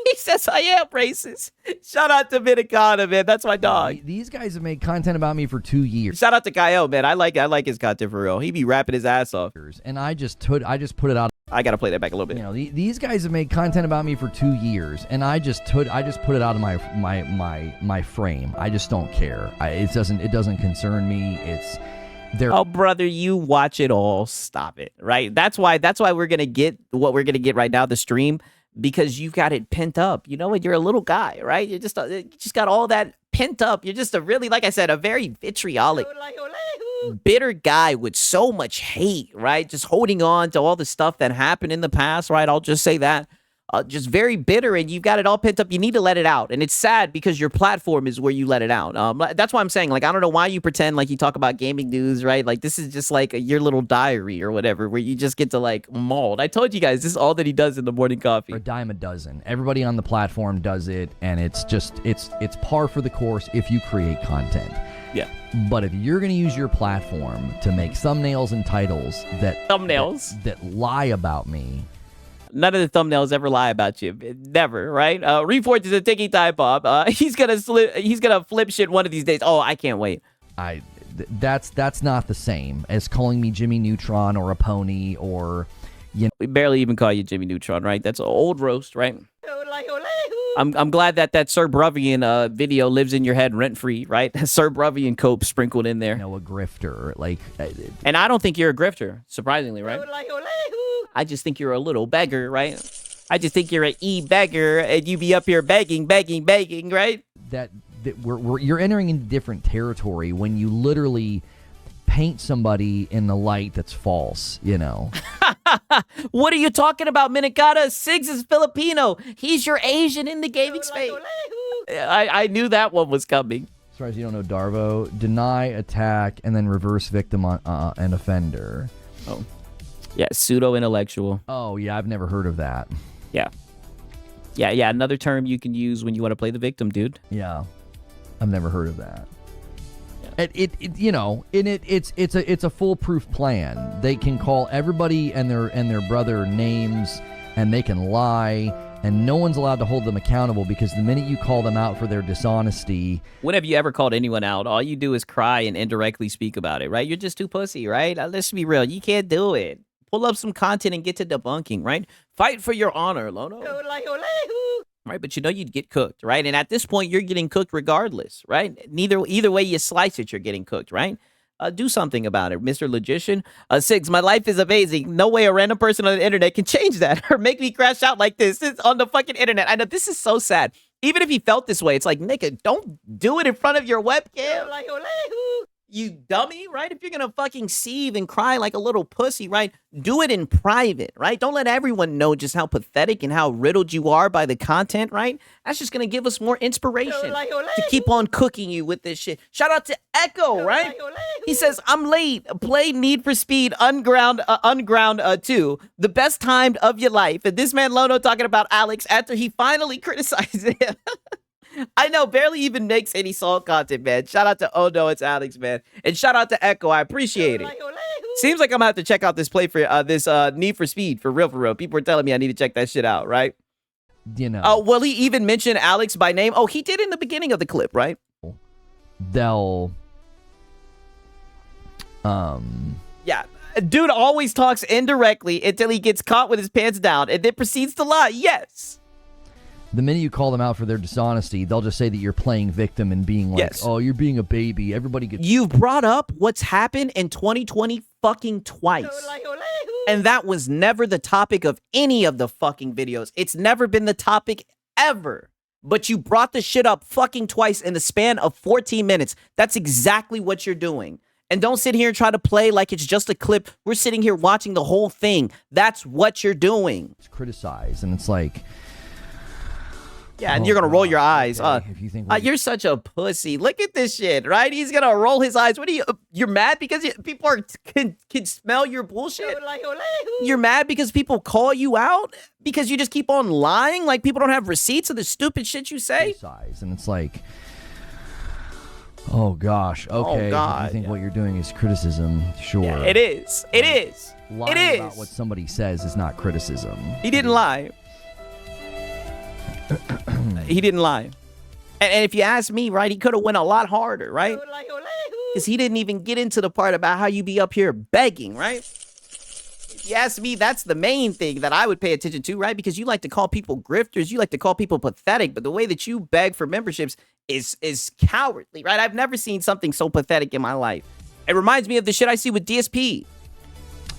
He says, I am racist. Shout out to Minikata, man. That's my dog. These guys have made content about me for 2 years. Shout out to Gaio, man. I like his content for real. He be rapping his ass off. And I just put it out. I gotta play that back a little bit. You know, these guys have made content about me for 2 years, and I just put it out of my frame. I just don't care. It doesn't concern me. It's there. Oh, brother, you watch it all. Stop it. Right? That's why we're gonna get what we're gonna get right now. The stream, because you've got it pent up. You know, and you're a little guy, right? You just got all that pent up. You're just a really, like I said, a very vitriolic, bitter guy with so much hate, right? Just holding on to all the stuff that happened in the past, right? I'll just say that. Just very bitter, and you've got it all pent up. You need to let it out, and it's sad because your platform is where you let it out. That's why I'm saying, like, I don't know why you pretend like you talk about gaming news, right? Like, this is just like your little diary or whatever, where you just get to like mauled. I told you guys, this is all that he does in the morning coffee. A dime a dozen. Everybody on the platform does it, and it's par for the course if you create content. Yeah. But if you're going to use your platform to make thumbnails and titles that lie about me. None of the thumbnails ever lie about you. Never, right? Reforge is a ticky time bomb. He's gonna flip shit one of these days. Oh, I can't wait. That's not the same as calling me Jimmy Neutron or a pony or, you know. We barely even call you Jimmy Neutron, right? That's an old roast, right? I'm glad that Sir Bruvian video lives in your head rent free, right? Sir Bruvian cope sprinkled in there. You know, a grifter, like. And I don't think you're a grifter, surprisingly, right? I just think you're a little beggar, right? I just think you're an beggar, and you be up here begging, right? That you're entering into different territory when you literally paint somebody in the light that's false, you know. What are you talking about, Minikata? Sigs is Filipino. He's your Asian in the gaming space. I knew that one was coming. As far as you don't know, Darvo, deny, attack, and then reverse victim on an offender. Oh. Yeah, pseudo-intellectual. Oh, yeah, I've never heard of that. Yeah. Yeah, another term you can use when you want to play the victim, dude. Yeah, I've never heard of that. Yeah. It's a foolproof plan. They can call everybody and their brother names, and they can lie, and no one's allowed to hold them accountable because the minute you call them out for their dishonesty... When have you ever called anyone out? All you do is cry and indirectly speak about it, right? You're just too pussy, right? Let's be real. You can't do it. Pull up some content and get to debunking, right? Fight for your honor, Lono. Right, but you know you'd get cooked, right? And at this point, you're getting cooked regardless, right? Either way you slice it, you're getting cooked, right? Do something about it, Mr. Logician. Sigs, my life is amazing. No way a random person on the internet can change that or make me crash out like this. It's on the fucking internet. I know this is so sad. Even if he felt this way, it's like, nigga, don't do it in front of your webcam. You dummy, right? If you're gonna fucking seethe and cry like a little pussy, right? Do it in private, right? Don't let everyone know just how pathetic and how riddled you are by the content, right? That's just gonna give us more inspiration to keep on cooking you with this shit. Shout out to Echo, right? He says, I'm late. Play Need for Speed Unground 2. The best time of your life. And this man Lono talking about Alex after he finally criticized him. I know, barely even makes any salt content, man. Shout out to OhNoItsAlexx, man. And shout out to Echo. I appreciate it. Seems like I'm gonna have to check out this play for this Need for Speed for real. People are telling me I need to check that shit out, right? You know. Oh, will he even mention Alex by name? Oh, he did in the beginning of the clip, right? They'll Yeah. Dude always talks indirectly until he gets caught with his pants down and then proceeds to lie. Yes. The minute you call them out for their dishonesty, they'll just say that you're playing victim and being like, yes. Oh, you're being a baby. Everybody gets... You've brought up what's happened in 2020 fucking twice. And that was never the topic of any of the fucking videos. It's never been the topic ever. But you brought the shit up fucking twice in the span of 14 minutes. That's exactly what you're doing. And don't sit here and try to play like it's just a clip. We're sitting here watching the whole thing. That's what you're doing. It's criticized, and it's like... Yeah, and you're going to roll your eyes. Okay, if you think you're such a pussy. Look at this shit, right? He's going to roll his eyes. What are you... You're mad because people can smell your bullshit? You're mad because people call you out? Because you just keep on lying? Like people don't have receipts of the stupid shit you say? And it's like... Oh, gosh. Okay. Oh, God. If you think what you're doing is criticism, sure. Yeah, it is. It is. Lying it is. about what somebody says is not criticism. He didn't lie. He didn't lie. And if you ask me, right, he could have went a lot harder, right? Because he didn't even get into the part about how you be up here begging, right? If you ask me, that's the main thing that I would pay attention to, right? Because you like to call people grifters, you like to call people pathetic, but the way that you beg for memberships is cowardly, right? I've never seen something so pathetic in my life. It reminds me of the shit I see with DSP.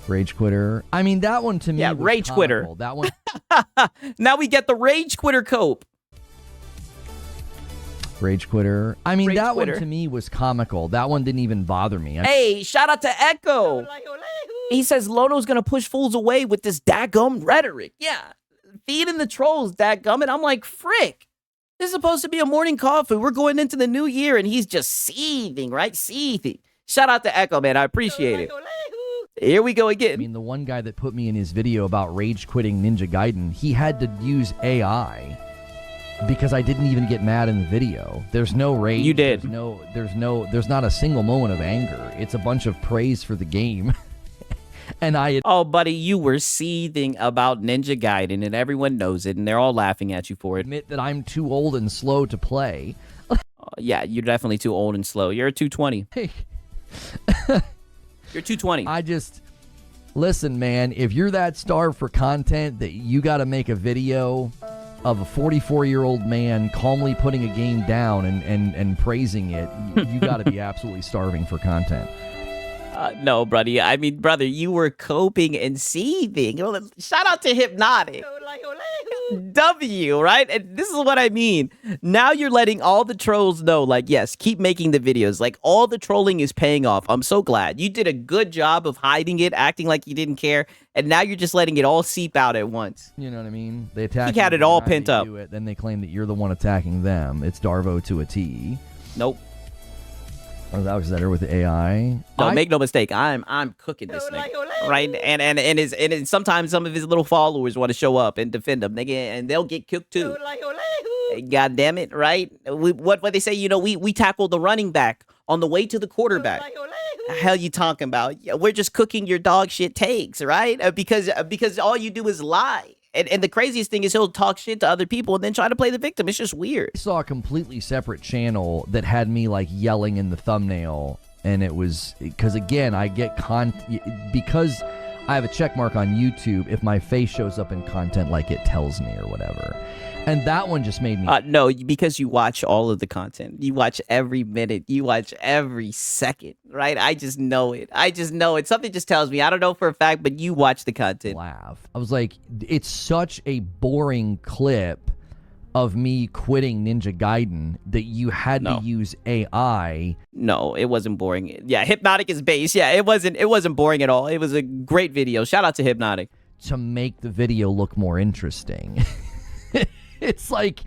Rage quitter. I mean, that one to me was rage comical. quitter. That one. Now we get the rage quitter cope. Rage quitter. I mean, Rage that quitter. one to me was comical. That one didn't even bother me. Hey, shout out to Echo. He says Lono's going to push fools away with this daggum rhetoric. Yeah, feeding the trolls, dadgummit. I'm like, frick. This is supposed to be a morning coffee. We're going into the new year, and he's just seething, right? Seething. Shout out to Echo, man. I appreciate it. Here we go again. I mean, the one guy that put me in his video about rage quitting Ninja Gaiden, he had to use AI because I didn't even get mad in the video. There's no rage. You did. There's not a single moment of anger. It's a bunch of praise for the game. And oh, buddy, you were seething about Ninja Gaiden, and everyone knows it, and they're all laughing at you for it. Admit that I'm too old and slow to play. Yeah, you're definitely too old and slow. You're a 220. Hey. You're 220. Listen, man, if you're that starved for content that you got to make a video of a 44-year-old man calmly putting a game down and praising it, you got to be absolutely starving for content. No, buddy. I mean, brother, you were coping and seething. Shout out to Hypnotic. W, right? And this is what I mean. Now you're letting all the trolls know, like, yes, keep making the videos. Like, all the trolling is paying off. I'm so glad. You did a good job of hiding it, acting like you didn't care, and now you're just letting it all seep out at once. You know what I mean? They attack. He had it all pent up. Then they claim that you're the one attacking them. It's Darvo to a T. Nope. Oh, that was better with the AI. No, make no mistake. I'm cooking this nigga, right? And sometimes some of his little followers want to show up and defend him, nigga, and they'll get cooked too. God damn it, right? What they say? You know, we tackled the running back on the way to the quarterback. The hell you talking about? Yeah, we're just cooking your dog shit takes, right? Because all you do is lie. And the craziest thing is he'll talk shit to other people and then try to play the victim. It's just weird. I saw a completely separate channel that had me like yelling in the thumbnail, and it was because again I get because I have a check mark on YouTube. If my face shows up in content, like it tells me or whatever. And that one just made me... No, because you watch all of the content. You watch every minute. You watch every second, right? I just know it. Something just tells me. I don't know for a fact, but you watch the content. Laugh. I was like, it's such a boring clip of me quitting Ninja Gaiden that you had to use AI. No, it wasn't boring. Yeah, Hypnotic is base. Yeah, it wasn't boring at all. It was a great video. Shout out to Hypnotic. To make the video look more interesting. It's like,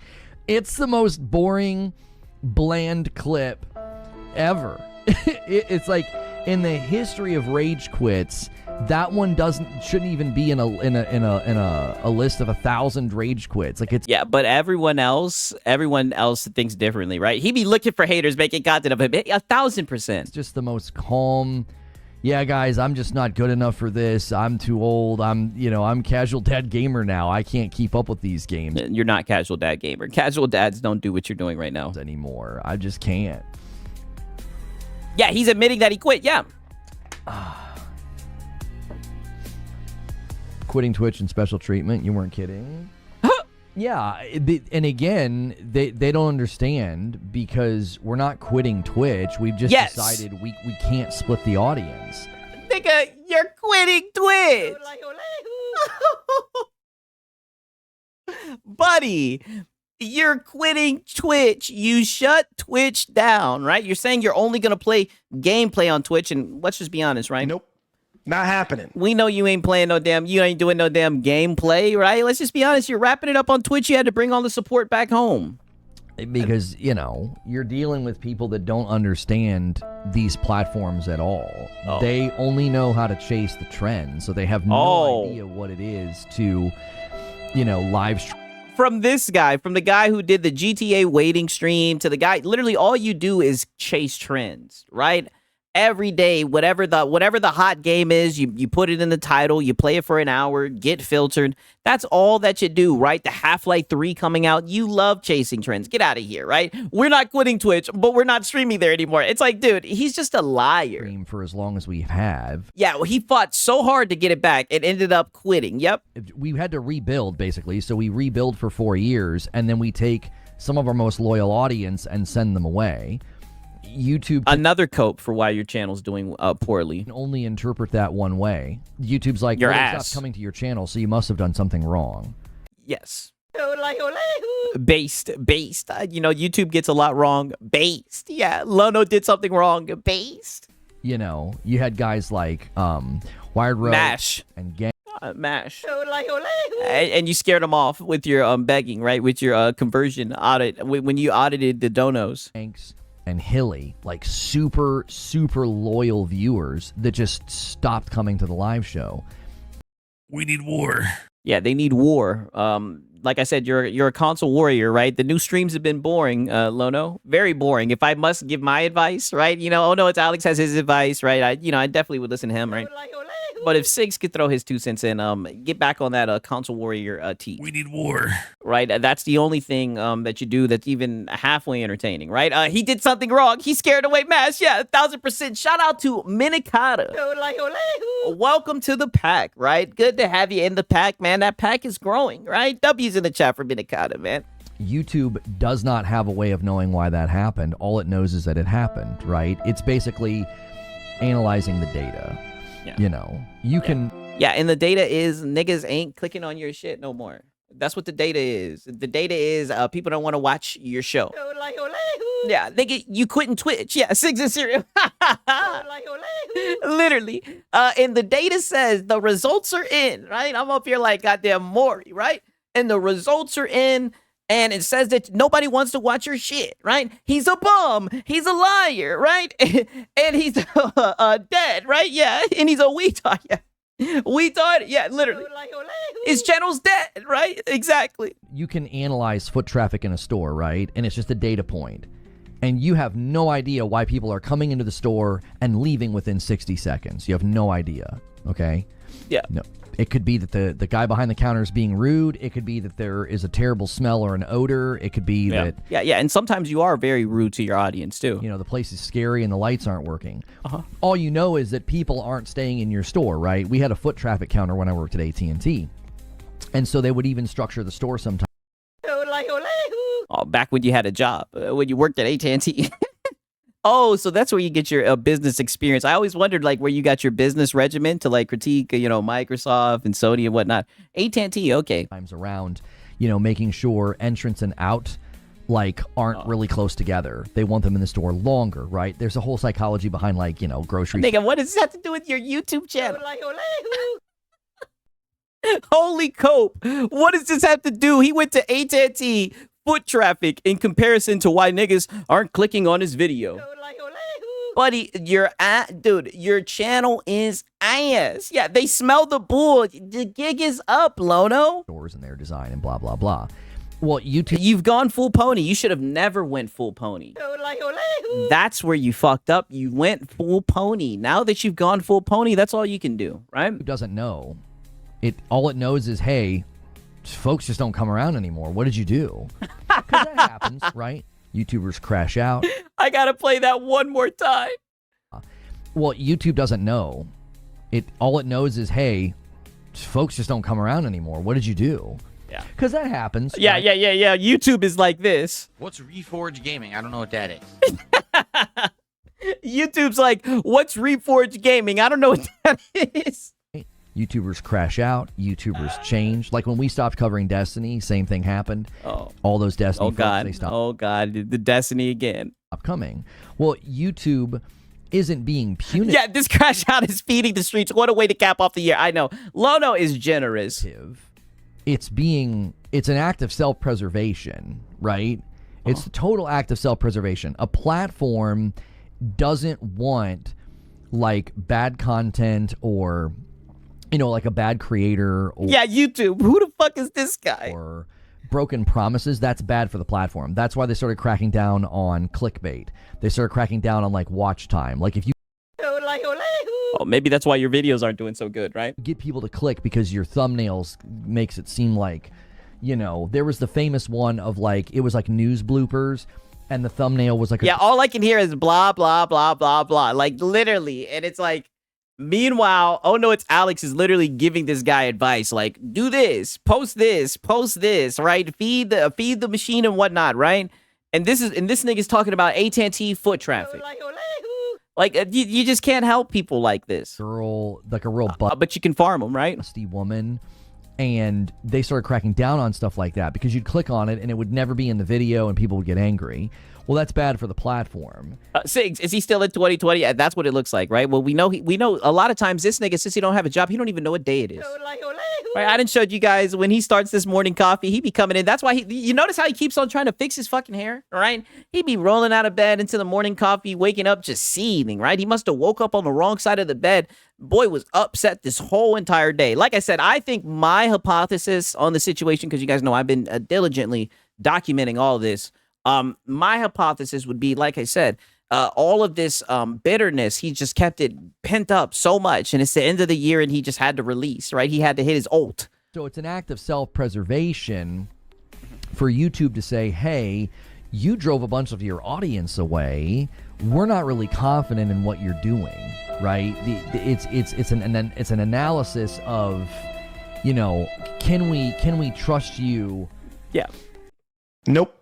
it's the most boring, bland clip ever. It's like, in the history of rage quits, that one shouldn't even be in a list of 1,000 rage quits. Like it's but everyone else thinks differently, right? He be looking for haters making content of him 1,000%. It's just the most calm. Yeah, guys, I'm just not good enough for this. I'm too old. I'm casual dad gamer now. I can't keep up with these games. You're not casual dad gamer. Casual dads don't do what you're doing right now anymore. I just can't. Yeah, he's admitting that he quit. Yeah. Quitting Twitch and special treatment. You weren't kidding. Yeah, and again, they don't understand because we're not quitting Twitch. We've just decided we can't split the audience. Nigga, You're quitting Twitch. Buddy, you're quitting Twitch. You shut Twitch down, right? You're saying you're only going to play gameplay on Twitch, and let's just be honest, right? Nope. Not happening. We know you ain't playing you ain't doing no damn gameplay, right? Let's just be honest. You're wrapping it up on Twitch. You had to bring all the support back home. Because, you know, you're dealing with people that don't understand these platforms at all. Oh. They only know how to chase the trend, so they have no idea what it is to, you know, live stream. From this guy, from the guy who did the GTA waiting stream to the guy, literally all you do is chase trends, right? Every day, whatever the hot game is, you put it in the title, you play it for an hour, get filtered. That's all that you do, right? The Half-Life 3 coming out, you love chasing trends. Get out of here, right? We're not quitting Twitch, but we're not streaming there anymore. It's like, dude, he's just a liar. For as long as we have. Yeah, well, he fought so hard to get it back, it ended up quitting. Yep. We had to rebuild, basically. So we rebuild for 4 years, and then we take some of our most loyal audience and send them away. YouTube another cope for why your channel's doing poorly. Can only interpret that one way. YouTube's like, your well, ass stopped coming to your channel, so you must have done something wrong. Yes. Based. You know, YouTube gets a lot wrong. Based. Yeah, Lono did something wrong. Based. You know, you had guys like Wired Road Mash and Gang. Mash. And you scared them off with your begging, right? With your conversion audit when you audited the donos. Thanks. And Hilly, like super loyal viewers that just stopped coming to the live show. We need war. Yeah, they need war. Like I said, you're a console warrior, right? The new streams have been boring, Lono. Very boring. If I must give my advice, right? You know, OhNoItsAlexx has his advice, right? I definitely would listen to him, right? But if Sigs could throw his 2 cents in, get back on that console warrior tee. We need war. Right? That's the only thing that you do that's even halfway entertaining, right? He did something wrong. He scared away Mash. Yeah, 1000%. Shout out to Minikata. Welcome to the pack, right? Good to have you in the pack, man. That pack is growing, right? W's in the chat for Minikata, man. YouTube does not have a way of knowing why that happened. All it knows is that it happened, right? It's basically analyzing the data. Yeah. You know, you can. Yeah, and the data is niggas ain't clicking on your shit no more. That's what the data is. The data is people don't want to watch your show. Yeah, nigga, you quitting Twitch. Yeah, Sigs and Cereal. Literally. And the data says the results are in, right? I'm up here like goddamn Maury, right? And the results are in. And it says that nobody wants to watch your shit, right? He's a bum. He's a liar, right? And he's dead, right? Yeah. And he's a retard. Yeah. Retard. Yeah, literally. His channel's dead, right? Exactly. You can analyze foot traffic in a store, right? And it's just a data point. And you have no idea why people are coming into the store and leaving within 60 seconds. You have no idea, okay? Yeah. No. It could be that the guy behind the counter is being rude. It could be that there is a terrible smell or an odor. It could be that... Yeah, and sometimes you are very rude to your audience, too. You know, the place is scary and the lights aren't working. All you know is that people aren't staying in your store, right? We had a foot traffic counter when I worked at AT&T. And so they would even structure the store sometimes. Oh, back when you had a job, when you worked at AT&T. Oh, so that's where you get your business experience. I always wondered, like, where you got your business regimen to, like, critique, you know, Microsoft and Sony and whatnot. AT&T, okay. Times around, you know, making sure entrance and out, like, aren't really close together. They want them in the store longer, right? There's a whole psychology behind, like, you know, grocery. Nigga, what does this have to do with your YouTube channel? Holy cope. What does this have to do? He went to AT&T foot traffic in comparison to why niggas aren't clicking on his video. Buddy, dude, your channel is ass. Yeah, they smell the bull. The gig is up, Lono. Stores and their design and blah, blah, blah. Well, you've gone full pony. You should have never went full pony. That's where you fucked up. You went full pony. Now that you've gone full pony, that's all you can do, right? Who doesn't know? All it knows is, hey, folks just don't come around anymore. What did you do? Because that happens, right? YouTubers crash out. I gotta play that one more time. Well, YouTube doesn't know. All it knows is, hey, folks just don't come around anymore. What did you do? Yeah. Because that happens. Yeah, right? yeah. YouTube is like this. What's Reforge Gaming? I don't know what that is. YouTube's like, what's Reforge Gaming? I don't know what that is. YouTubers crash out. YouTubers change. Like when we stopped covering Destiny, same thing happened. Oh. All those Destiny folks, God. they stopped. Oh, God. The Destiny again. Coming. Well, YouTube isn't being punitive. Yeah, this crash out is feeding the streets. What a way to cap off the year. I know. Lono is generous. It's an act of self-preservation, right? It's the total act of self-preservation. A platform doesn't want like bad content or, you know, like a bad creator. Or, yeah, YouTube. Who the fuck is this guy? Or broken promises. That's bad for the platform. That's why they started cracking down on clickbait. They started cracking down on like watch time. Like if you oh, maybe that's why your videos aren't doing so good, right? get people to click because your thumbnails makes it seem like, you know, there was the famous one of like, it was like news bloopers and the thumbnail was like, yeah, all I can hear is blah, blah, blah, blah, blah. Like literally. And it's like, meanwhile, OhNoItsAlexx is literally giving this guy advice. Like, do this, post this, right? Feed the machine and whatnot, right? And this nigga's talking about AT&T foot traffic. Like, you just can't help people like this. girl, like a real But you can farm them, right? busty woman. And they started cracking down on stuff like that because you'd click on it and it would never be in the video and people would get angry. Well, that's bad for the platform. Siggs, is he still in 2020? Yeah, that's what it looks like, right? Well, we know a lot of times this nigga, since he don't have a job, he don't even know what day it is. Right? I didn't show you guys when he starts this morning coffee, he be coming in. That's why you notice how he keeps on trying to fix his fucking hair, right? He be rolling out of bed into the morning coffee, waking up just seething, right? He must have woke up on the wrong side of the bed. Boy was upset this whole entire day. Like I said, I think my hypothesis on the situation, because you guys know I've been diligently documenting all this. My hypothesis would be, like I said, all of this bitterness, he just kept it pent up so much, and it's the end of the year, and he just had to release, right? He had to hit his ult. So it's an act of self-preservation for YouTube to say, hey, you drove a bunch of your audience away. We're not really confident in what you're doing, right? It's an analysis of, you know, can we trust you? Yeah. Nope.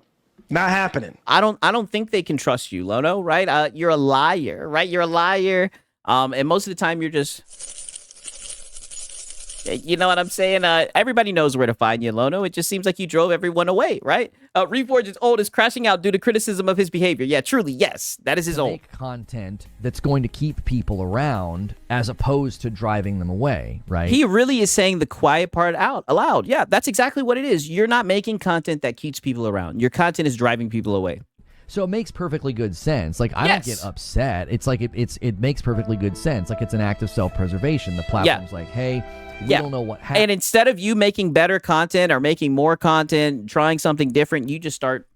Not happening. I don't think they can trust you, Lono, right? You're a liar, right? You're a liar. And most of the time you're just, you know what I'm saying? Everybody knows where to find you, Lono. It just seems like you drove everyone away, right? Reforge's ult is crashing out due to criticism of his behavior. Yeah, truly, yes. That is his ult. Make content that's going to keep people around as opposed to driving them away, right? He really is saying the quiet part out aloud. Yeah, that's exactly what it is. You're not making content that keeps people around. Your content is driving people away. So it makes perfectly good sense. Like, I don't get upset. It's like it makes perfectly good sense. Like, it's an act of self-preservation. The platform's like, hey, we don't know what happened. And instead of you making better content or making more content, trying something different, you just start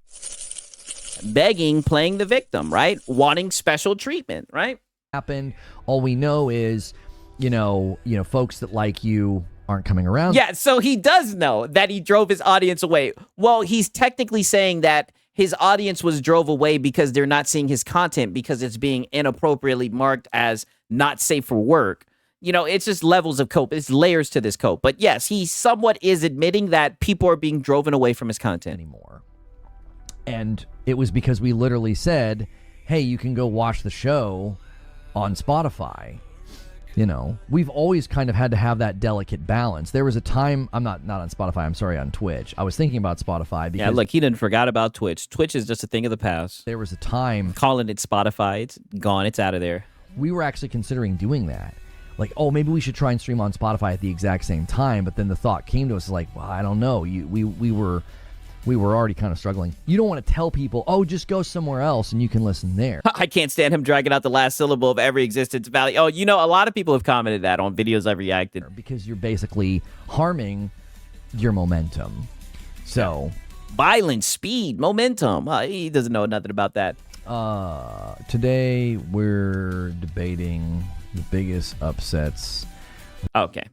begging, playing the victim, right? Wanting special treatment, right? Happened. All we know is, you know, folks that like you aren't coming around. Yeah, so he does know that he drove his audience away. Well, he's technically saying that his audience was drove away because they're not seeing his content because it's being inappropriately marked as not safe for work. You know, it's just levels of cope. It's layers to this cope. But yes, he somewhat is admitting that people are being driven away from his content anymore. And it was because we literally said, hey, you can go watch the show on Spotify. You know, we've always kind of had to have that delicate balance. There was a time, I'm not on Spotify, I'm sorry, on Twitch. I was thinking about Spotify because... Yeah, look, he didn't forgot about Twitch. Twitch is just a thing of the past. There was a time... Calling it Spotify, it's gone, it's out of there. We were actually considering doing that. Like, oh, maybe we should try and stream on Spotify at the exact same time. But then the thought came to us like, well, I don't know. We were already kind of struggling. You don't want to tell people, oh, just go somewhere else and you can listen there. I can't stand him dragging out the last syllable of every existence valley. Oh, you know, a lot of people have commented that on videos I've reacted. Because you're basically harming your momentum. So. Violence, speed, momentum. He doesn't know nothing about that. Today we're debating the biggest upsets. Okay.